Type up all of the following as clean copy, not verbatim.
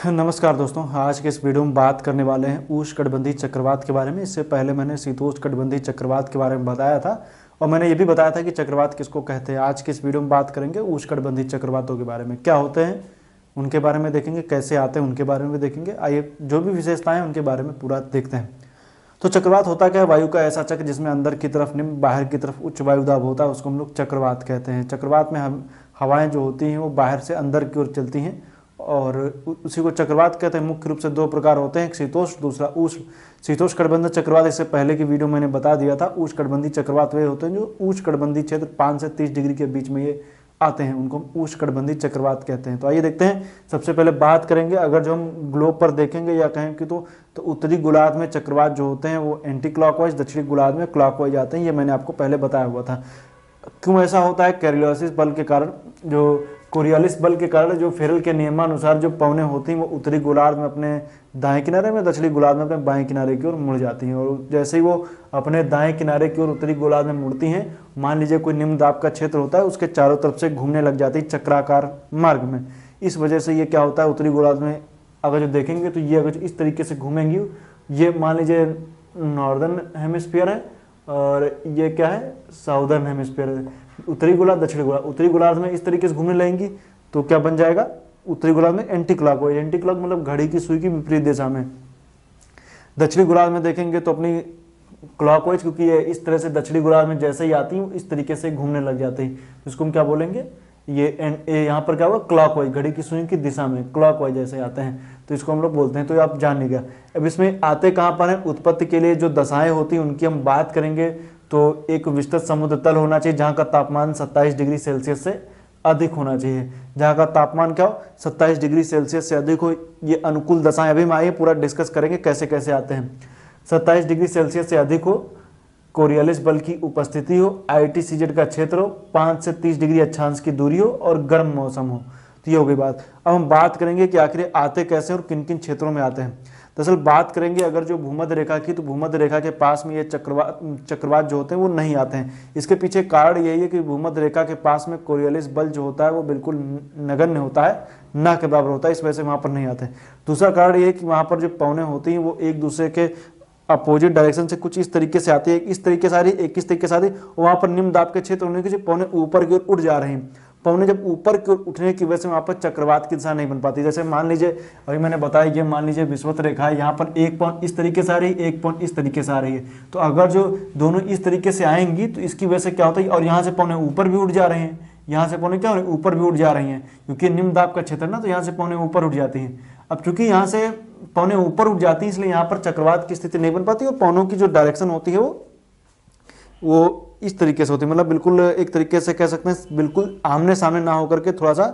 नमस्कार दोस्तों, आज के इस वीडियो में बात करने वाले हैं उष्णकटिबंधीय चक्रवात के बारे में। इससे पहले मैंने शीतोष्णकटिबंधीय चक्रवात के बारे में बताया था और मैंने ये भी बताया था कि चक्रवात किसको कहते हैं। आज के इस वीडियो में बात करेंगे उष्णकटिबंधीय चक्रवातों के बारे में, क्या होते हैं उनके बारे में देखेंगे, कैसे आते हैं उनके बारे में भी देखेंगे। आइए जो भी विशेषताएं हैं उनके बारे में पूरा देखते हैं। तो चक्रवात होता क्या है? वायु का ऐसा चक्र जिसमें अंदर की तरफ निम्न, बाहर की तरफ उच्च वायु दाब होता है, उसको हम लोग चक्रवात कहते हैं। चक्रवात में हम हवाएं जो होती हैं वो बाहर से अंदर की ओर चलती हैं और उसी को चक्रवात कहते हैं। मुख्य रूप से दो प्रकार होते हैं, एक शीतोष्ण, दूसरा उष्ण। शीतोष्णकटिबंधीय चक्रवात इससे पहले की वीडियो मैंने बता दिया था। उष्णकटिबंधीय चक्रवात वे होते हैं जो उष्णकटिबंधीय क्षेत्र 5 से 30 डिग्री के बीच में ये आते हैं, उनको हम उष्णकटिबंधीय चक्रवात कहते हैं। तो आइए देखते हैं। सबसे पहले बात करेंगे, अगर जो हम ग्लोब पर देखेंगे या कहें कि तो उत्तरी गोलार्ध में चक्रवात जो होते हैं वो एंटी क्लॉकवाइज, दक्षिणी गोलार्ध में क्लॉकवाइज आते हैं। ये मैंने आपको पहले बताया हुआ था। क्यों ऐसा होता है? कोरियोलिस बल के कारण, जो कोरियोलिस बल के कारण जो फेरल के नियमानुसार जो पवनें होती हैं वो उत्तरी गोलार्ध में अपने दाएं किनारे में, दक्षिणी गोलार्ध में अपने बाएं किनारे की ओर मुड़ जाती हैं। और जैसे ही वो अपने दाएं किनारे की ओर उत्तरी गोलार्ध में मुड़ती हैं, मान लीजिए कोई निम्न दाब का क्षेत्र होता है, उसके चारों तरफ से घूमने लग जाती है चक्राकार मार्ग में। इस वजह से ये क्या होता है, उत्तरी गोलार्ध में अगर जो देखेंगे तो ये अगर इस तरीके से घूमेंगी, ये मान लीजिए नॉर्दर्न हेमिस्फीयर है और ये क्या है, साउदर्न हेमिस्फीयर है। उत्तरी गोलार्ध, दक्षिणी गोलार्ध, उत्तरी गोलार्ध में इस तरीके से घूमने लगेंगी तो क्या बन जाएगा, उत्तरी गोलार्ध में एंटी क्लॉकवाइज। एंटी क्लॉक मतलब घड़ी की सुई की विपरीत दिशा में। दक्षिणी गोलार्ध में देखेंगे तो अपनी क्लॉकवाइज, क्योंकि ये इस तरह से दक्षिणी गोलार्ध में जैसे ही आती है इस तरीके से घूमने लग जाती है। इसको हम क्या बोलेंगे, ये यहाँ पर क्या होगा, क्लॉकवाइज, घड़ी की सुई की दिशा में क्लॉकवाइज जैसे आते हैं, तो इसको हम लोग बोलते हैं। तो आप जान लीजिएगा। अब इसमें आते कहाँ पर है, उत्पत्ति के लिए जो दशाएं होती हैं उनकी हम बात करेंगे। तो एक विस्तृत समुद्र तल होना चाहिए जहाँ का तापमान 27 डिग्री सेल्सियस से अधिक होना चाहिए। जहाँ का तापमान क्या हो, 27 डिग्री सेल्सियस से अधिक हो। ये अनुकूल दशाएं अभी हम आइए पूरा डिस्कस करेंगे कैसे कैसे आते हैं। 27 डिग्री सेल्सियस से अधिक हो, कोरियोलिस बल की उपस्थिति हो, ITCZ का क्षेत्र हो, 5 से 30 डिग्री अक्षांश की दूरी हो और गर्म मौसम हो। तो ये हो गई बात। अब हम बात करेंगे कि आखिर आते कैसे और किन किन क्षेत्रों में आते हैं। दरअसल बात करेंगे अगर जो भूमध्य रेखा की, तो भूमध्य रेखा के पास में ये चक्रवात जो होते हैं वो नहीं आते हैं। इसके पीछे कारण यही है कि भूमध्य रेखा के पास में कोरियोलिस बल जो होता है वो बिल्कुल नगण्य होता है, ना के बराबर होता है, इस वजह से वहाँ पर नहीं आते हैं। दूसरा कारण ये है कि वहाँ पर जो पवनें होती हैं वो एक दूसरे के अपोजिट डायरेक्शन से कुछ इस तरीके से आती है, इस तरीके से आ रही है, एक इस तरीके से आ रही है। वहाँ पर निम्न दाब के क्षेत्र होने की पवनें ऊपर की ओर उठ जा रही हैं। पवनें जब ऊपर की ओर उठने की वजह से वहाँ पर चक्रवात की दिशा नहीं बन पाती। जैसे मान लीजिए अभी मैंने बताया, ये मान लीजिए विषुवत रेखा है, यहाँ पर एक पवन इस तरीके से आ रही है, एक पवन इस तरीके से आ रही है। तो अगर जो दोनों इस तरीके से आएंगी तो इसकी वजह से क्या होता है, और यहाँ से पवनें ऊपर भी उठ जा रहे हैं, यहाँ से पवनें क्या हो रही है, ऊपर भी उठ जा रही हैं, क्योंकि निम्न दाब का क्षेत्र ना, तो यहाँ से पवनें ऊपर उठ जाती हैं। अब चूंकि यहाँ से पवनें ऊपर उठ जाती हैं, इसलिए यहाँ पर चक्रवात की स्थिति नहीं बन पाती और पवनों की जो डायरेक्शन होती है वो इस तरीके से होती है। मतलब बिल्कुल एक तरीके से कह सकते हैं बिल्कुल आमने सामने ना होकर के थोड़ा सा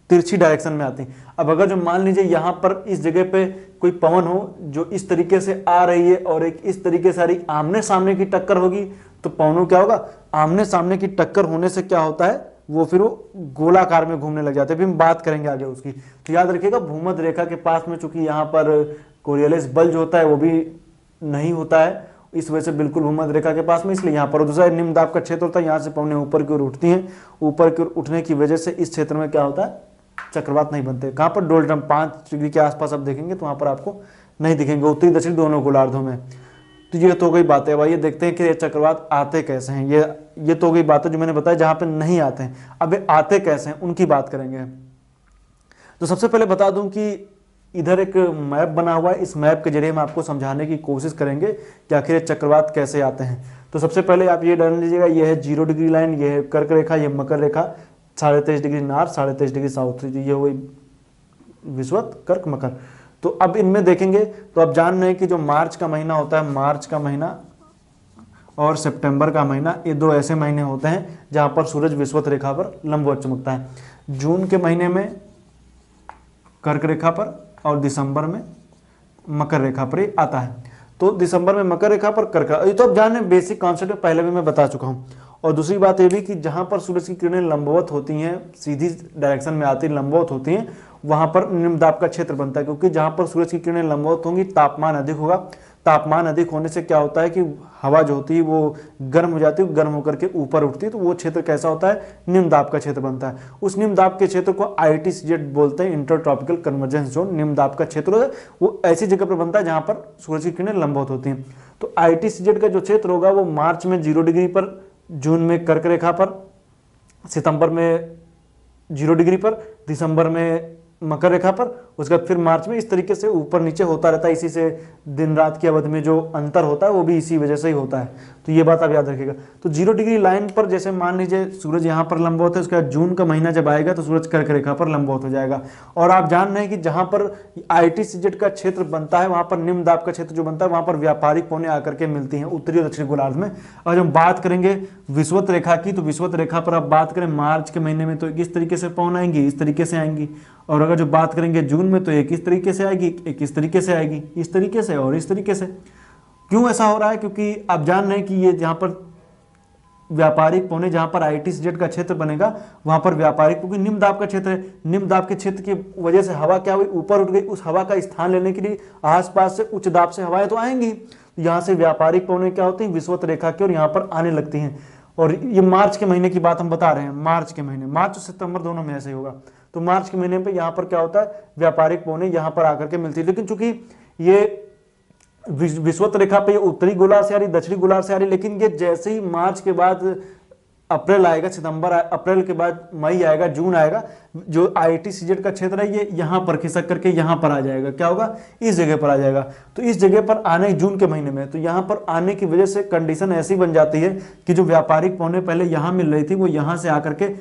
तिरछी डायरेक्शन में आती है। अब अगर जो मान लीजिए यहाँ पर इस जगह पे कोई पवन हो जो इस तरीके से आ रही है और एक इस तरीके से आ रही, आमने सामने की टक्कर होगी, तो पवनों क्या होगा, आमने सामने की टक्कर होने से क्या होता है, वो फिर वो गोलाकार में घूमने लग जाते हैं। फिर हम बात करेंगे आगे उसकी। तो याद रखिएगा, भूमध्य रेखा के पास में चूंकि यहाँ पर कोरियोलिस बल जो होता है वो भी नहीं होता है, इस वजह से बिल्कुल भूमध्य रेखा के पास में, इसलिए यहाँ पर दूसरा निम्न दाब का क्षेत्र होता है, यहाँ से पवनें ऊपर की ओर उठती हैं। ऊपर की ओर उठने की वजह से इस क्षेत्र में क्या होता है, चक्रवात नहीं बनते। कहाँ पर, डोल्टन 5 डिग्री के आसपास आप देखेंगे तो वहाँ पर आपको नहीं दिखेंगे, उत्तरी दक्षिण दोनों गोलार्धों में। तो ये तो हो गई बात है। भाई ये देखते हैं कि ये चक्रवात आते कैसे हैं। ये तो हो गई बात है जो मैंने बताया जहाँ पे नहीं आते हैं। अब ये आते कैसे हैं उनकी बात करेंगे। तो सबसे पहले बता दूं कि इधर एक मैप बना हुआ है, इस मैप के जरिए हम आपको समझाने की कोशिश करेंगे कि आखिर चक्रवात कैसे आते हैं। तो सबसे पहले आप ये जान लीजिएगा, ये है 0 डिग्री लाइन, ये है कर्क रेखा, ये मकर रेखा, 23.5 डिग्री नॉर्थ, 23.5 डिग्री साउथ, ये हुई विषुवत, कर्क, मकर। तो अब इनमें देखेंगे तो आप जान रहे हैं कि जो मार्च का महीना होता है, मार्च का महीना और सितंबर का महीना, ये दो ऐसे महीने होते हैं जहां पर सूरज विषुवत रेखा पर लंबवत चमकता है। जून के महीने में कर्क रेखा पर और दिसंबर में मकर रेखा पर ही आता है। तो दिसंबर में मकर रेखा पर, कर्क, ये तो अब जाने बेसिक कॉन्सेप्ट पहले भी मैं बता चुका हूँ। और दूसरी बात ये भी कि जहाँ पर सूरज की किरणें लंबवत होती हैं, सीधी डायरेक्शन में आती लंबवत होती हैं, वहां पर निम्न दाब का क्षेत्र बनता है, क्योंकि जहां पर सूरज की किरणें लंबवत होंगी तापमान अधिक होगा। तापमान अधिक होने से क्या होता है कि हवा जो होती है वो गर्म हो जाती है, गर्म होकर के ऊपर उठती है, तो वो क्षेत्र कैसा होता है, निम्न दाब का क्षेत्र बनता है। उस निम्न दाब के क्षेत्र को ITCZ बोलते हैं, इंटर ट्रॉपिकल कन्वर्जेंस जोन। निम्न दाब का क्षेत्र है वो ऐसी जगह पर बनता है जहां पर सूरज की किरणें लंबवत होती हैं। तो ITCZ का जो क्षेत्र होगा वो मार्च में 0 डिग्री पर, जून में कर्क रेखा पर, सितंबर में 0 डिग्री पर, दिसंबर में मकर रेखा पर, उसके बाद फिर मार्च में, इस तरीके से ऊपर नीचे होता रहता है। इसी से दिन रात की अवधि में जो अंतर होता है वो भी इसी वजह से ही होता है। तो ये बात आप याद रखिएगा। तो 0 डिग्री लाइन पर जैसे मान लीजिए सूरज यहाँ पर लंबवत है, उसके बाद जून का महीना जब आएगा तो सूरज कर्क रेखा पर लंबवत हो जाएगा। और आप जान रहे हैं कि जहां पर ITCZ का क्षेत्र बनता है वहां पर निम्न दाब का क्षेत्र जो बनता है वहां पर व्यापारिक पौने आकर के मिलती हैं उत्तरी और दक्षिणी गोलार्ध में। और जब बात करेंगे विषुवत रेखा की, तो विषुवत रेखा पर आप बात करें मार्च के महीने में तो इस तरीके से पौन आएंगी, इस तरीके से आएंगी। और अगर जो बात करेंगे जून में तो एक इस तरीके से आएगी, एक इस तरीके से आएगी, इस तरीके से और इस तरीके से। क्यों ऐसा हो रहा है? क्योंकि आप जान रहे हैं कि ये जहां पर व्यापारिक पौने, जहां पर ITCZ का क्षेत्र बनेगा वहां पर व्यापारिक, क्योंकि निम्न दाब का क्षेत्र है, निम्न दाब के क्षेत्र की वजह से हवा क्या हुई, ऊपर उठ गई। उस हवा का स्थान लेने के लिए आसपास से उच्च दाब से हवाएं तो आएंगी, यहां से व्यापारिक पौने क्या होती हैं, विषुवत रेखा की ओर यहां पर आने लगती हैं। और ये मार्च के महीने की बात हम बता रहे हैं, मार्च के महीने, मार्च और सितंबर दोनों में ऐसे ही होगा। तो मार्च के महीने पे यहाँ पर क्या होता है, व्यापारिक पौने यहाँ पर आकर के मिलती है। लेकिन चूंकि ये विषुवत रेखा पे उत्तरी गोलार्ध से आ रही, दक्षिणी गोलार्ध से आ रही, लेकिन ये जैसे ही मार्च के बाद अप्रैल आएगा, सितंबर, अप्रैल के बाद मई आएगा, जून आएगा, जो ITCZ का क्षेत्र है ये यहाँ पर खिसक करके यहाँ पर आ जाएगा। क्या होगा, इस जगह पर आ जाएगा। तो इस जगह पर आने, जून के महीने में, तो यहाँ पर आने की वजह से कंडीशन ऐसी बन जाती है कि जो व्यापारिक पौने पहले यहाँ मिल रही थी वो यहाँ से आकर के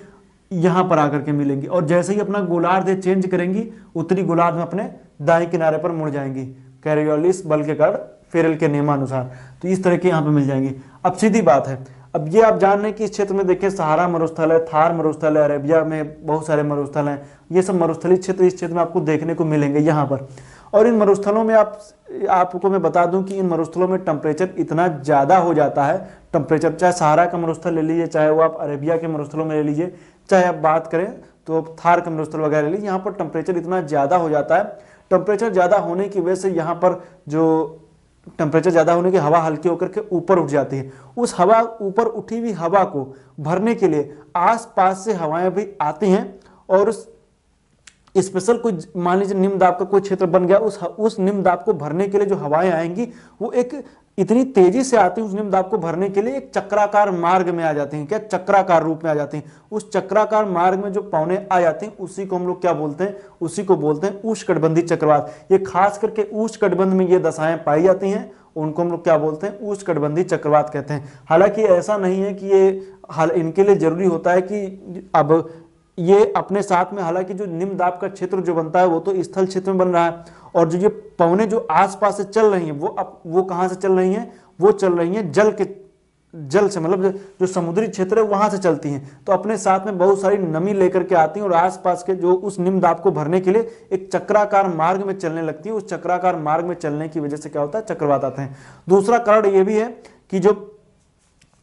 यहाँ पर आकर के मिलेंगी। और जैसे ही अपना गोलार्ध चेंज करेंगी, उत्तरी गोलार्ध में अपने दाएं किनारे पर मुड़ जाएंगी, कैरियोलिस बल के कारण फेरेल के नियमानुसार। तो इस तरह के यहाँ पे मिल जाएंगी। अब सीधी बात है, अब ये आप जान रहे हैं कि इस क्षेत्र में देखिए सहारा मरुस्थल है, थार मरुस्थल है, अरेबिया में बहुत सारे मरुस्थल हैं। ये सब मरुस्थलीय क्षेत्र इस क्षेत्र में आपको देखने को मिलेंगे यहाँ पर। और इन मरुस्थलों में आपको मैं बता दूं कि इन मरुस्थलों में टेम्परेचर इतना ज़्यादा हो जाता है, टेम्परेचर चाहे सहारा का मरुस्थल ले लीजिए, चाहे वो आप अरेबिया के मरुस्थलों में ले लीजिए, चाहे आप बात करें तो थार का मरुस्थल वगैरह ले लीजिए, यहाँ पर टेम्परेचर इतना ज़्यादा हो जाता है। टेम्परेचर ज़्यादा होने की वजह से यहाँ पर जो टेम्परेचर ज़्यादा होने की हवा हल्की होकर के ऊपर उठ जाती है। उस हवा, ऊपर उठी हुई हवा को भरने के लिए आसपास से हवाएं भी आती हैं और उस स्पेशल कोई, मान लीजिए निम्न दाब का कोई क्षेत्र बन गया, उस निम्न दाब को भरने के लिए जो हवाएं आएंगी वो एक इतनी तेजी से आती है, उस निम्न दाब को भरने के लिए एक चक्राकार मार्ग में आ जाती हैं। क्या, चक्राकार रूप में आ जाती हैं। उस चक्राकार मार्ग में जो पौने आ जाती हैं उसी को हम लोग क्या बोलते हैं, उसी को बोलते हैं उष्णकटिबंधीय चक्रवात। ये खास करके उष्णकटिबंध में ये दशाएं पाई जाती हैं, उनको हम लोग क्या बोलते हैं, उष्णकटिबंधीय चक्रवात कहते हैं। हालांकि ऐसा नहीं है कि ये इनके लिए जरूरी होता है कि अब ये अपने साथ में, हालांकि जो निम्न दाब का क्षेत्र जो बनता है वो तो स्थल क्षेत्र में बन रहा है, और जो ये पौने जो आसपास से चल रही हैं वो कहाँ से चल रही हैं, वो चल रही हैं जल से, मतलब जो समुद्री क्षेत्र है वहां से चलती हैं। तो अपने साथ में बहुत सारी नमी लेकर के आती हैं और आसपास के जो उस निम्न दाब को भरने के लिए एक चक्राकार मार्ग में चलने लगती है। उस चक्राकार मार्ग में चलने की वजह से क्या होता है, चक्रवात आते हैं। दूसरा कारण ये भी है कि जो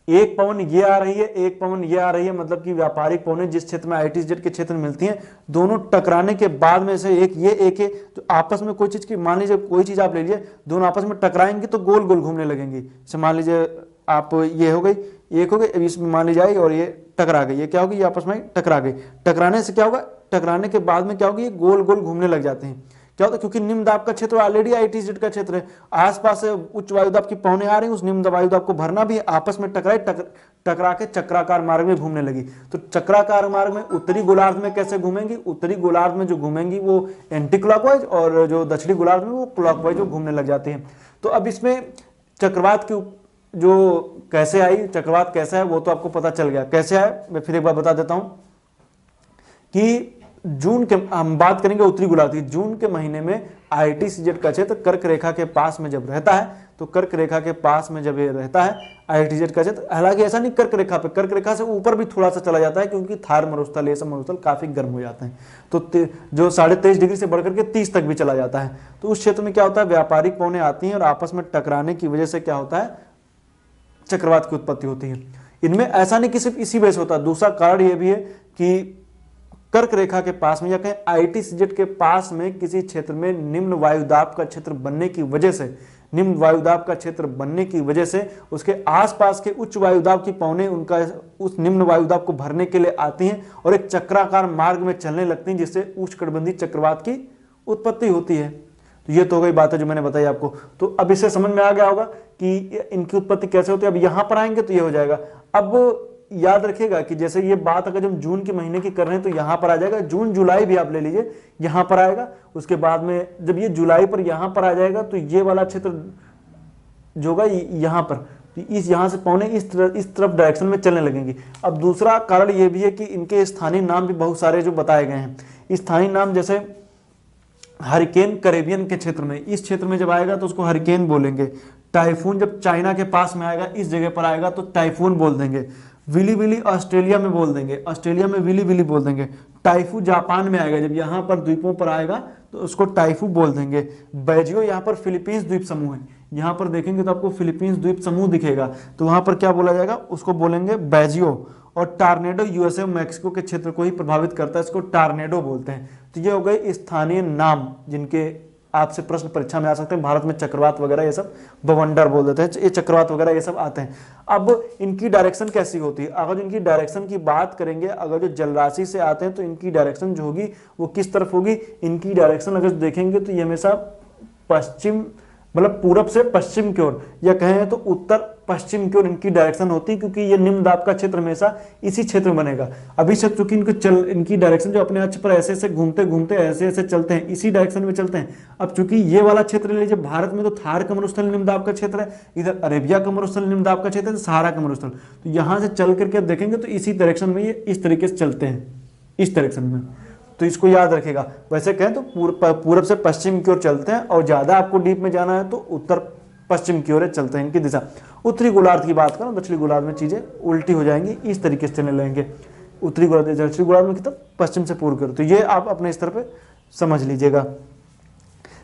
एक पवन ये आ रही है, एक पवन ये आ रही है, मतलब कि व्यापारिक पवनें जिस क्षेत्र में ITCZ के क्षेत्र में मिलती हैं, दोनों टकराने के बाद में से एक ये, एक है जो आपस में कोई चीज की, मान लीजिए कोई चीज आप ले लीजिए, दोनों आपस में टकराएंगे तो गोल गोल घूमने लगेंगी। जैसे मान लीजिए आप ये हो गई, एक हो गई, अब इसमें मान लीजिए और ये टकरा गई, ये क्या होगी, ये आपस में टकरा गई। टकराने से क्या होगा, टकराने के बाद में क्या होगी, ये गोल गोल घूमने लग जाते हैं। क्या होता है, क्योंकि निम्न दाब का क्षेत्र ऑलरेडी ITCZ का क्षेत्र है, आसपास से उच्च वायुदाब की पौने आ रही है, उस निम्न वायुदाब को भरना भी आपस में टकरा के चक्राकार मार्ग में घूमने लगी। तो चक्राकार मार्ग में उत्तरी गोलार्ध में कैसे घूमेंगी, उत्तरी गोलार्ध में जो घूमेंगी वो एंटी क्लॉकवाइज, और जो दक्षिणी गोलार्ध में वो क्लॉकवाइज घूमने लग जाती हैं। तो अब इसमें चक्रवात की जो कैसे आई, चक्रवात कैसा है वो तो आपको पता चल गया। कैसे आया मैं फिर एक बार बता देता हूं कि जून के, हम बात करेंगे उत्तरी गोलार्ध की, जून के महीने में ITCZ का क्षेत्र कर्क रेखा के पास में जब रहता है, तो कर्क रेखा के पास में जब ये रहता है ITCZ का क्षेत्र, हालांकि ऐसा नहीं कर्क रेखा पे, कर्क रेखा से ऊपर भी थोड़ा सा चला जाता है, क्योंकि थार मरुस्थल, ये सब मरुस्थल काफी गर्म हो जाते हैं, तो जो 23.5 डिग्री से बढ़कर के 30 तक भी चला जाता है। तो उस क्षेत्र में क्या होता है, व्यापारिक पौने आती हैं और आपस में टकराने की वजह से क्या होता है, चक्रवात की उत्पत्ति होती है। इनमें ऐसा नहीं कि सिर्फ इसी वजह से होता है, दूसरा कारण यह भी है कि कर्क रेखा के पास में या कहें ITCZ के पास में किसी क्षेत्र में निम्न वायुदाब का क्षेत्र बनने की वजह से, निम्न वायुदाब का क्षेत्र बनने की वजह से उसके आसपास के उच्च वायुदाब की पौने उनका उस निम्न वायुदाब को भरने के लिए आती हैं और एक चक्राकार मार्ग में चलने लगती हैं, जिससे उष्णकटिबंधीय चक्रवात की उत्पत्ति होती है। तो ये तो हो गई बात है जो मैंने बताई आपको। तो अब इससे समझ में आ गया होगा कि इनकी उत्पत्ति कैसे होती है। अब यहां पर आएंगे तो ये हो जाएगा। अब याद रखिएगा कि जैसे ये बात अगर हम जून के महीने की कर रहे हैं तो यहां पर आ जाएगा, जून जुलाई भी आप ले लीजिए, यहां पर आएगा। उसके बाद में जब ये जुलाई पर यहां पर आ जाएगा तो ये वाला क्षेत्र जो होगा यहां पर, इस यहां से पौने इस तरफ डायरेक्शन में चलने लगेंगी। अब दूसरा कारण ये भी है कि इनके स्थानीय नाम भी बहुत सारे जो बताए गए हैं। स्थानीय नाम जैसे हरिकेन कैरेबियन के क्षेत्र में, इस क्षेत्र में जब आएगा तो उसको हरिकेन बोलेंगे। टाइफून जब चाइना के पास में आएगा, इस जगह पर आएगा तो टाइफून बोल देंगे। विली विली ऑस्ट्रेलिया में बोल देंगे, ऑस्ट्रेलिया में विली विली बोल देंगे। टाइफू जापान में आएगा, जब यहाँ पर द्वीपों पर आएगा तो उसको टाइफू बोल देंगे। बैजियो यहाँ पर फिलीपींस द्वीप समूह है, यहाँ पर देखेंगे तो आपको फिलीपींस द्वीप समूह दिखेगा, तो वहां पर क्या बोला जाएगा, उसको बोलेंगे बैजियो। और टार्नेडो यूएसए मैक्सिको के क्षेत्र को ही प्रभावित करता है, इसको टार्नेडो बोलते हैं। तो ये हो गए स्थानीय नाम जिनके आपसे प्रश्न परीक्षा में आ सकते हैं। भारत में चक्रवात वगैरह ये सब बवंडर बोल देते हैं, ये चक्रवात वगैरह ये सब आते हैं। अब इनकी डायरेक्शन कैसी होती है, अगर इनकी डायरेक्शन की बात करेंगे, अगर जो जलराशि से आते हैं तो इनकी डायरेक्शन जो होगी वो किस तरफ होगी। इनकी डायरेक्शन अगर देखेंगे तो ये हमेशा पश्चिम, मतलब पूरब से पश्चिम की ओर, या कहें तो उत्तर पश्चिम की ओर इनकी डायरेक्शन होती है, क्योंकि ये निम्न दाब का क्षेत्र हमेशा इसी क्षेत्र में बनेगा। अभी से चूंकि इनकी डायरेक्शन जो अपने अक्ष पर ऐसे ऐसे घूमते घूमते ऐसे ऐसे चलते हैं, इसी डायरेक्शन में चलते हैं। अब चूंकि ये वाला क्षेत्र ले लीजिए, भारत में तो थार का मरुस्थल निम्न दाब का क्षेत्र है, इधर अरेबिया का मरुस्थल निम्न दाब का क्षेत्र है, सहारा का मरुस्थल। तो यहाँ से चल करके आप देखेंगे तो इसी डायरेक्शन में ये इस तरीके से चलते हैं, इस डायरेक्शन में। तो इसको याद रखेगा। वैसे कहें तो पूरब से पश्चिम की ओर चलते हैं, और ज्यादा आपको डीप में जाना है तो उत्तर पश्चिम की ओर चलते हैं इनकी दिशा। उत्तरी गोलार्ध की बात करो, दक्षिणी गोलार्ध में चीजें उल्टी हो जाएंगी, इस तरीके से चलने लगेंगे। उत्तरी गोलार्ध, दक्षिणी गोलार्ध में कितना पश्चिम से पूर्व की ओर। तो ये आप अपने स्तर पे समझ लीजिएगा।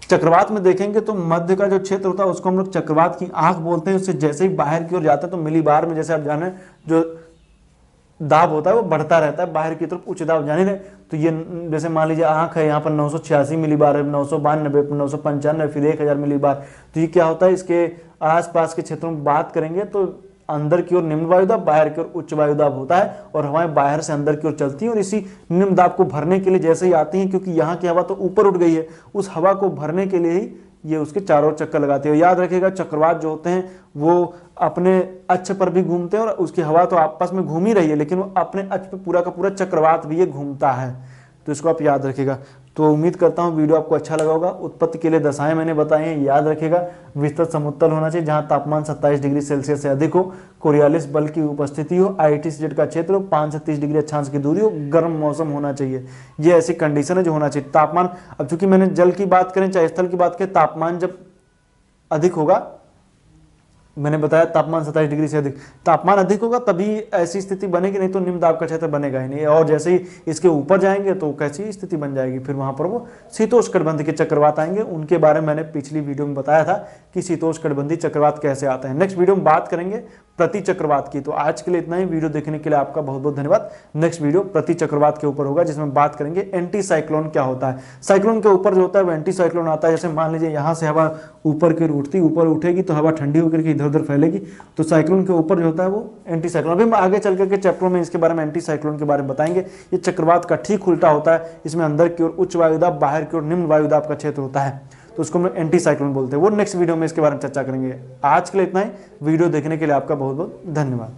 चक्रवात में देखेंगे तो मध्य का जो क्षेत्र होता है उसको हम लोग चक्रवात की आंख बोलते हैं। उससे जैसे ही बाहर की ओर जाता है तो मिलीबार में, जैसे आप जाने, जो दाब होता है वो बढ़ता रहता है बाहर की तरफ, उच्च दाब जाने रहे। तो ये जैसे मान लीजिए आंख है, यहाँ पर 986 मिलीबार है, 992, 995, फिर 1000 मिलीबार। तो ये क्या होता है, इसके आसपास के क्षेत्रों में बात करेंगे तो अंदर की ओर निम्न वायुदाब, बाहर की ओर उच्च वायुदाब होता है, और हवाएं बाहर से अंदर की ओर चलती हैं और इसी निम्न दाब को भरने के लिए जैसे ही आती हैं, क्योंकि यहाँ की हवा तो ऊपर उठ गई है, उस हवा को भरने के लिए ही ये उसके चारों ओर चक्कर लगाते हैं। याद रखिएगा चक्रवात जो होते हैं वो अपने अक्ष पर भी घूमते हैं, और उसकी हवा तो आपस में घूम ही रही है, लेकिन वो अपने अक्ष पर पूरा का पूरा चक्रवात भी ये घूमता है। तो इसको आप याद रखिएगा। तो उम्मीद करता हूँ वीडियो आपको अच्छा लगा होगा। उत्पत्ति के लिए दशाएं मैंने बताई हैं, याद रखिएगा। विस्तृत समुत्तल होना चाहिए जहां तापमान 27 डिग्री सेल्सियस से अधिक हो, कोरियालिस बल की उपस्थिति हो, ITCZ का क्षेत्र हो, 5 से 30 डिग्री अक्षांश की दूरी हो, गर्म मौसम होना चाहिए। ये ऐसी कंडीशन है जो होना चाहिए। तापमान, अब चूंकि मैंने जल की बात करें चाहे स्थल की बात करें, तापमान जब अधिक होगा, मैंने बताया तापमान 27 डिग्री से अधिक, तापमान अधिक होगा तभी ऐसी स्थिति बनेगी, नहीं तो निम्न दाब का क्षेत्र बनेगा ही नहीं। और जैसे ही इसके ऊपर जाएंगे तो कैसी स्थिति बन जाएगी, फिर वहां पर वो शीतोष्णकटिबंधीय के चक्रवात आएंगे। उनके बारे में मैंने पिछली वीडियो में बताया था कि शीतोष्णकटिबंधीय चक्रवात कैसे आता है। नेक्स्ट वीडियो में बात करेंगे प्रति चक्रवात की। तो आज के लिए इतना ही। वीडियो देखने के लिए आपका बहुत बहुत धन्यवाद। नेक्स्ट वीडियो प्रति चक्रवात के ऊपर होगा, जिसमें बात करेंगे एंटी साइक्लोन क्या होता है। साइक्लोन के ऊपर जो होता है वो एंटी साइक्लोन आता है। जैसे मान लीजिए यहाँ से हवा ऊपर की ओर उठती, ऊपर उठेगी तो हवा ठंडी होकर के इधर उधर फैलेगी, तो साइक्लोन के ऊपर जो होता है वो एंटी साइक्लोन। अभी हम आगे चल करके चैप्टर में इसके बारे में एंटी साइक्लोन के बारे में बताएंगे। ये चक्रवात का ठीक उल्टा होता है, इसमें अंदर की ओर उच्च वायुदाब, बाहर की ओर निम्न वायुदाब का क्षेत्र होता है, तो उसको हम एंटी साइक्लोन बोलते हैं। वो नेक्स्ट वीडियो में इसके बारे में चर्चा करेंगे। आज के लिए इतना ही। वीडियो देखने के लिए आपका बहुत बहुत धन्यवाद।